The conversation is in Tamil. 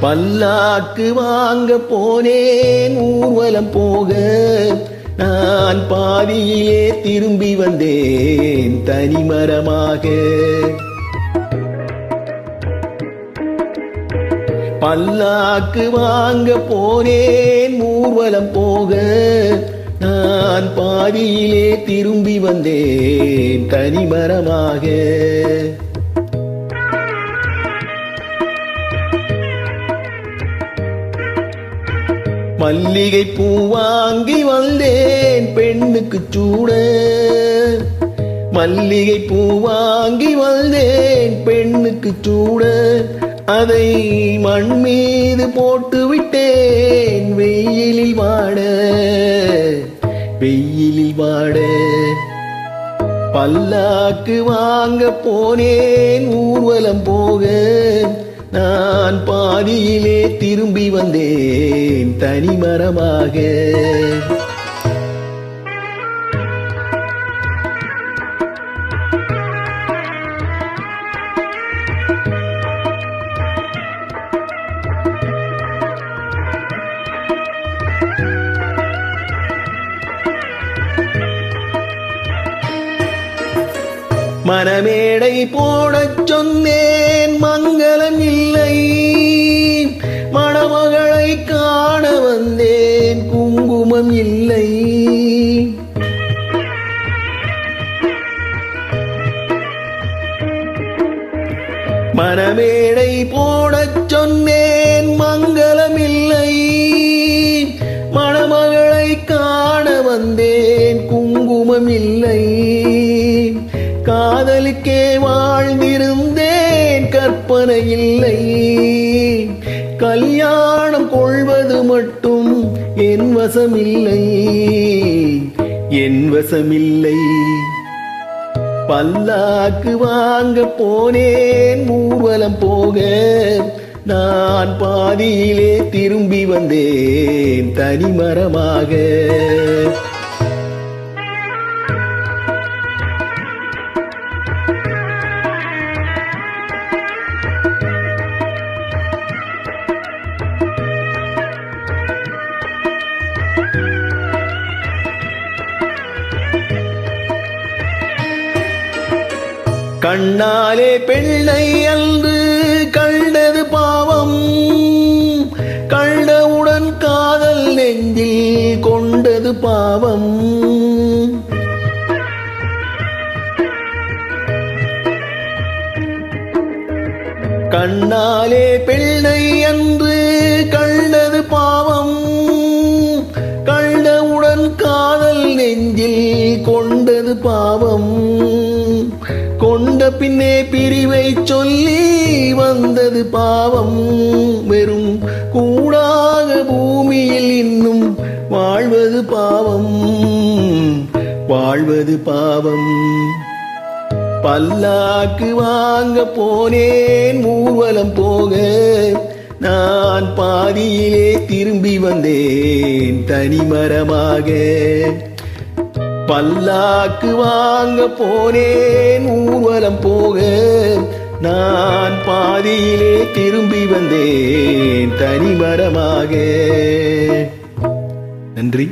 பல்லாக்கு வாங்க போனேன் ஊர்வலம் போக, நான் பாதியிலே திரும்பி வந்தேன் தனிமரமாக. பல்லாக்கு வாங்க போனேன் ஊர்வலம் போக, நான் பாதியிலே திரும்பி வந்தேன் தனிமரமாக. மல்லிகை பூ வாங்கி வந்தேன் பெண்ணுக்கு சூட, மல்லிகை பூ வாங்கி வந்தேன் பெண்ணுக்கு சூட, அதை மண் மீது போட்டு விட்டேன் வெயிலில் வாட, வெயிலில் வாட. பல்லாக்கு வாங்க போனேன் ஊர்வலம் போக, நான் பாதியிலே திரும்பி வந்தேன் தனிமரமாக. மணமேடை போடச் சொன்னேன் மங்களம் இல்லை, மணமகளை காண வந்தேன் குங்குமம் இல்லை. மணமேடை போடச் சொன்னேன் மங்களம் இல்லை, மணமகளை காண வந்தேன் குங்குமம் இல்லை. காதலுக்கே வாழ்ந்திருந்தேன் கற்பனை இல்லை, கல்யாணம் கொள்வது மட்டும் என் வசமில்லை, என் வசமில்லை. பல்லாக்கு வாங்க போனேன் ஊர்வலம் போக, நான் பாதியிலே திரும்பி வந்தேன் தனிமரமாக. கண்ணாலே பெண்ணை அன்று கண்டது பாவம், கண்டவுடன் காதல் நெஞ்சில் கொண்டது பாவம். கண்ணாலே பெண்ணை அன்று கண்டது பாவம், கண்டவுடன் காதல் நெஞ்சில் கொண்டது பாவம். கொண்ட பின்னே பிரிவை சொல்லி வந்தது பாவம், வெறும் கூடாக பூமியில் இன்னும் வாழ்வது பாவம், வாழ்வது பாவம். பல்லாக்கு வாங்க போனேன் ஊர்வலம் போக, நான் பாதியிலே திரும்பி வந்தேன் தனிமரமாக. பல்லாக்கு வாங்க போனேன் ஊர்வலம் போக, நான் பாதியிலே திரும்பி வந்தேன் தனிமரமாக. நன்றி.